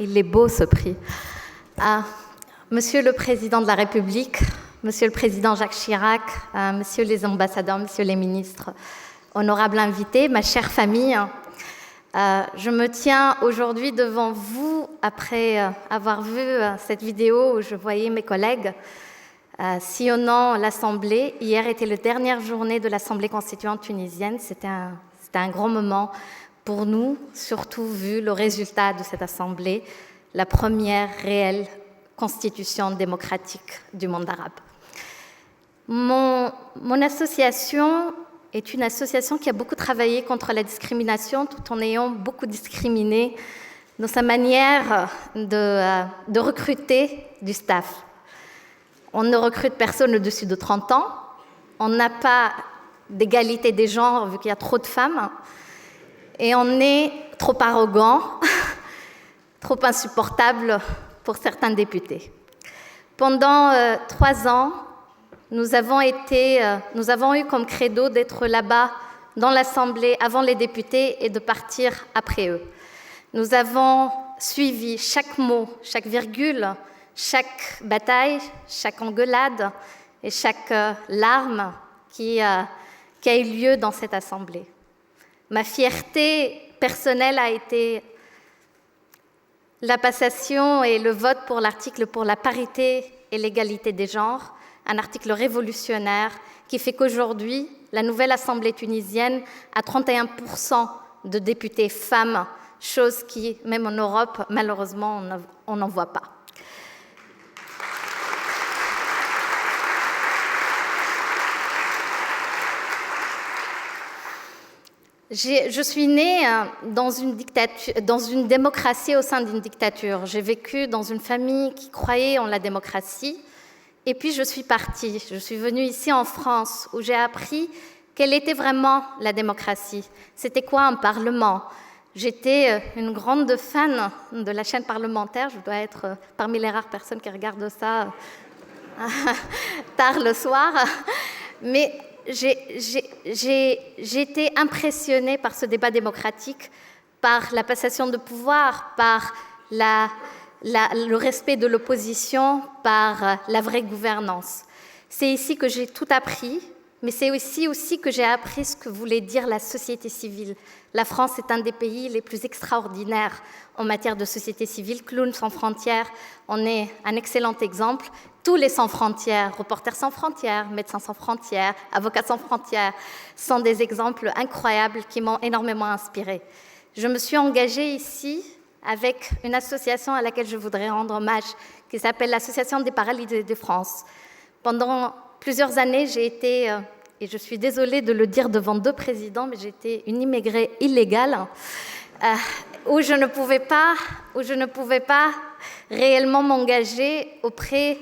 il est beau ce prix. Monsieur le Président de la République, Monsieur le Président Jacques Chirac, Messieurs les ambassadeurs, Messieurs les ministres, honorables invités, ma chère famille, je me tiens aujourd'hui devant vous après avoir vu cette vidéo où je voyais mes collègues sillonnant l'Assemblée. Hier était la dernière journée de l'Assemblée constituante tunisienne. C'était un grand moment pour nous, surtout vu le résultat de cette Assemblée, la première réelle constitution démocratique du monde arabe. Mon association est une association qui a beaucoup travaillé contre la discrimination tout en ayant beaucoup discriminé dans sa manière de recruter du staff. On ne recrute personne au-dessus de 30 ans, on n'a pas d'égalité des genres vu qu'il y a trop de femmes, et on est trop arrogant, trop insupportable pour certains députés. Pendant 3 ans, nous avons eu comme credo d'être là-bas dans l'Assemblée avant les députés et de partir après eux. Nous avons suivi chaque mot, chaque virgule, chaque bataille, chaque engueulade et chaque larme qui a eu lieu dans cette Assemblée. Ma fierté personnelle a été la passation et le vote pour l'article pour la parité et l'égalité des genres, un article révolutionnaire qui fait qu'aujourd'hui, la nouvelle Assemblée tunisienne a 31% de députés femmes, chose qui, même en Europe, malheureusement, on n'en voit pas. Je suis née dans une démocratie au sein d'une dictature. J'ai vécu dans une famille qui croyait en la démocratie. Et puis je suis partie. Je suis venue ici en France où j'ai appris quelle était vraiment la démocratie. C'était quoi un parlement? J'étais une grande fan de la chaîne parlementaire. Je dois être parmi les rares personnes qui regardent ça tard le soir. Mais j'ai été impressionnée par ce débat démocratique, par la passation de pouvoir, par le respect de l'opposition, par la vraie gouvernance. C'est ici que j'ai tout appris, mais c'est aussi que j'ai appris ce que voulait dire la société civile. La France est un des pays les plus extraordinaires en matière de société civile. Clowns sans frontières, on est un excellent exemple. Tous les sans frontières, Reporters sans frontières, Médecins sans frontières, Avocats sans frontières, sont des exemples incroyables qui m'ont énormément inspirée. Je me suis engagée ici avec une association à laquelle je voudrais rendre hommage, qui s'appelle l'Association des paralysés de France. Pendant plusieurs années, j'ai été, et je suis désolée de le dire devant 2 présidents, mais j'ai été une immigrée illégale, où je ne pouvais pas réellement m'engager auprès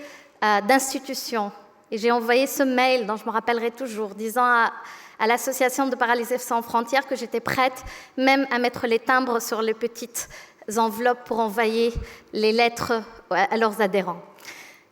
d'institutions. Et j'ai envoyé ce mail dont je me rappellerai toujours, disant à l'Association de paralysés sans frontières que j'étais prête même à mettre les timbres sur les petites enveloppes pour envoyer les lettres à leurs adhérents.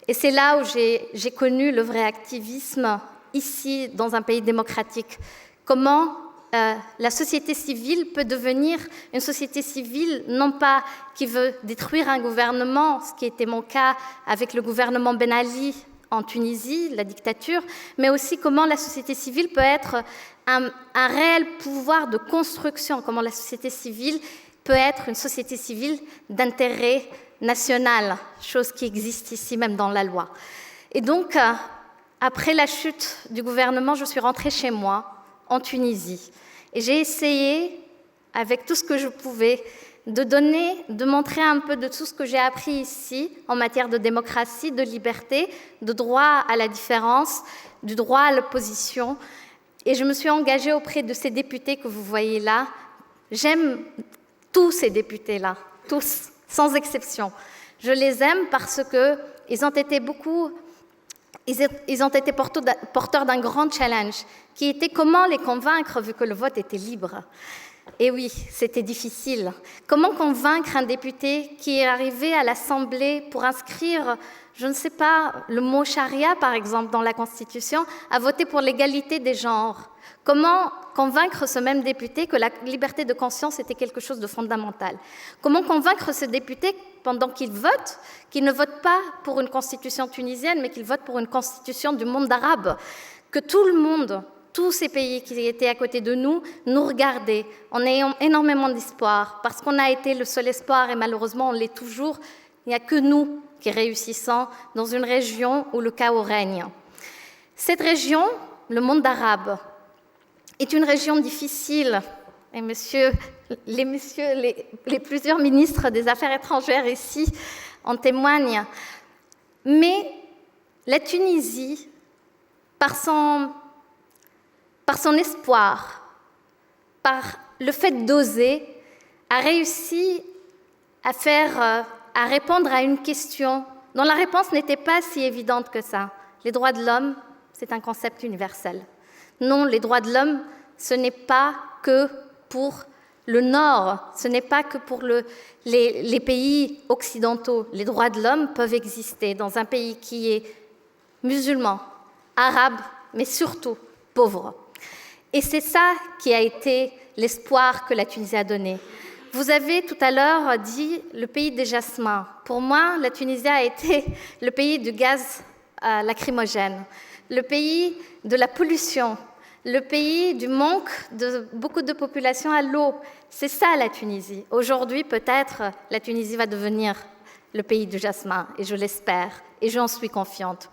Et c'est là où j'ai connu le vrai activisme, ici, dans un pays démocratique. Comment la société civile peut devenir une société civile, non pas qui veut détruire un gouvernement, ce qui était mon cas avec le gouvernement Ben Ali en Tunisie, la dictature, mais aussi comment la société civile peut être un réel pouvoir de construction, comment la société civile peut être une société civile d'intérêt national, chose qui existe ici même dans la loi. Et donc, après la chute du gouvernement, je suis rentrée chez moi, en Tunisie. Et j'ai essayé, avec tout ce que je pouvais, de montrer un peu de tout ce que j'ai appris ici en matière de démocratie, de liberté, de droit à la différence, du droit à l'opposition. Et je me suis engagée auprès de ces députés que vous voyez là. J'aime tous ces députés-là, tous, sans exception. Je les aime parce qu'ils ont été porteurs d'un grand challenge, qui était comment les convaincre vu que le vote était libre. Et oui, c'était difficile. Comment convaincre un député qui est arrivé à l'Assemblée pour inscrire, je ne sais pas, le mot charia, par exemple, dans la Constitution, à voter pour l'égalité des genres? Comment convaincre ce même député que la liberté de conscience était quelque chose de fondamental? Comment convaincre ce député, pendant qu'il vote, qu'il ne vote pas pour une constitution tunisienne, mais qu'il vote pour une constitution du monde arabe? Que tout le monde, tous ces pays qui étaient à côté de nous, nous regardaient en ayant énormément d'espoir, parce qu'on a été le seul espoir, et malheureusement on l'est toujours. Il n'y a que nous qui réussissons dans une région où le chaos règne. Cette région, le monde arabe, est une région difficile, et les plusieurs ministres des Affaires étrangères ici en témoignent. Mais la Tunisie, par son espoir, par le fait d'oser, a réussi à répondre à une question dont la réponse n'était pas si évidente que ça. Les droits de l'homme, c'est un concept universel. Non, les droits de l'homme, ce n'est pas que pour le Nord, ce n'est pas que pour les pays occidentaux. Les droits de l'homme peuvent exister dans un pays qui est musulman, arabe, mais surtout pauvre. Et c'est ça qui a été l'espoir que la Tunisie a donné. Vous avez tout à l'heure dit le pays des jasmins. Pour moi, la Tunisie a été le pays du gaz lacrymogène, le pays de la pollution, le pays du manque de beaucoup de population à l'eau. C'est ça la Tunisie. Aujourd'hui, peut-être, la Tunisie va devenir le pays du jasmin, et je l'espère, et j'en suis confiante.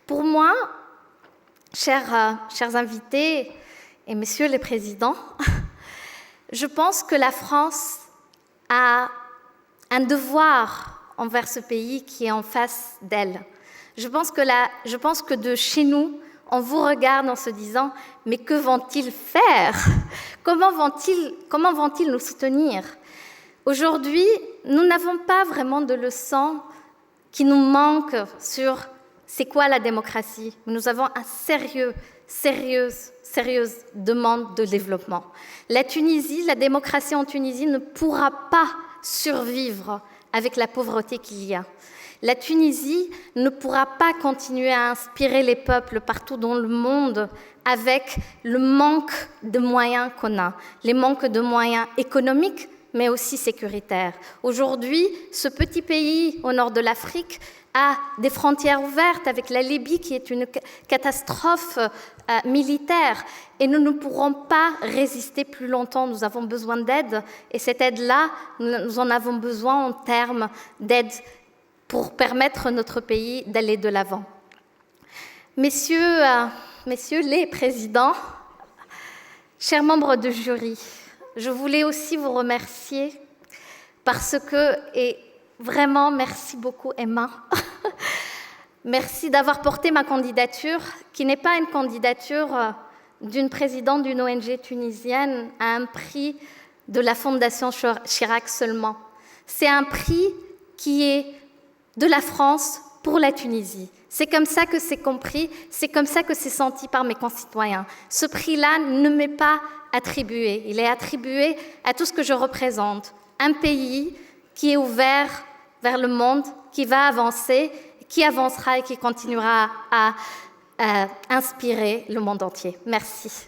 Pour moi, chers invités et messieurs les présidents, je pense que la France a un devoir envers ce pays qui est en face d'elle. Je pense que de chez nous, on vous regarde en se disant « Mais que vont-ils faire? Comment vont-ils nous soutenir ?» Aujourd'hui, nous n'avons pas vraiment de leçons qui nous manquent sur c'est quoi la démocratie. Nous avons une sérieuse demande de développement. La démocratie en Tunisie ne pourra pas survivre avec la pauvreté qu'il y a. La Tunisie ne pourra pas continuer à inspirer les peuples partout dans le monde avec le manque de moyens qu'on a, les manques de moyens économiques, mais aussi sécuritaires. Aujourd'hui, ce petit pays au nord de l'Afrique a des frontières ouvertes avec la Libye qui est une catastrophe militaire et nous ne pourrons pas résister plus longtemps. Nous avons besoin d'aide et cette aide-là, nous en avons besoin en termes d'aide pour permettre à notre pays d'aller de l'avant. Messieurs les présidents, chers membres du jury, je voulais aussi vous remercier parce que, et vraiment merci beaucoup Emma, merci d'avoir porté ma candidature, qui n'est pas une candidature d'une présidente d'une ONG tunisienne à un prix de la Fondation Chirac seulement. C'est un prix qui est de la France pour la Tunisie. C'est comme ça que c'est compris, c'est comme ça que c'est senti par mes concitoyens. Ce prix-là ne m'est pas attribué, il est attribué à tout ce que je représente. Un pays qui est ouvert vers le monde, qui va avancer, qui avancera et qui continuera à inspirer le monde entier. Merci.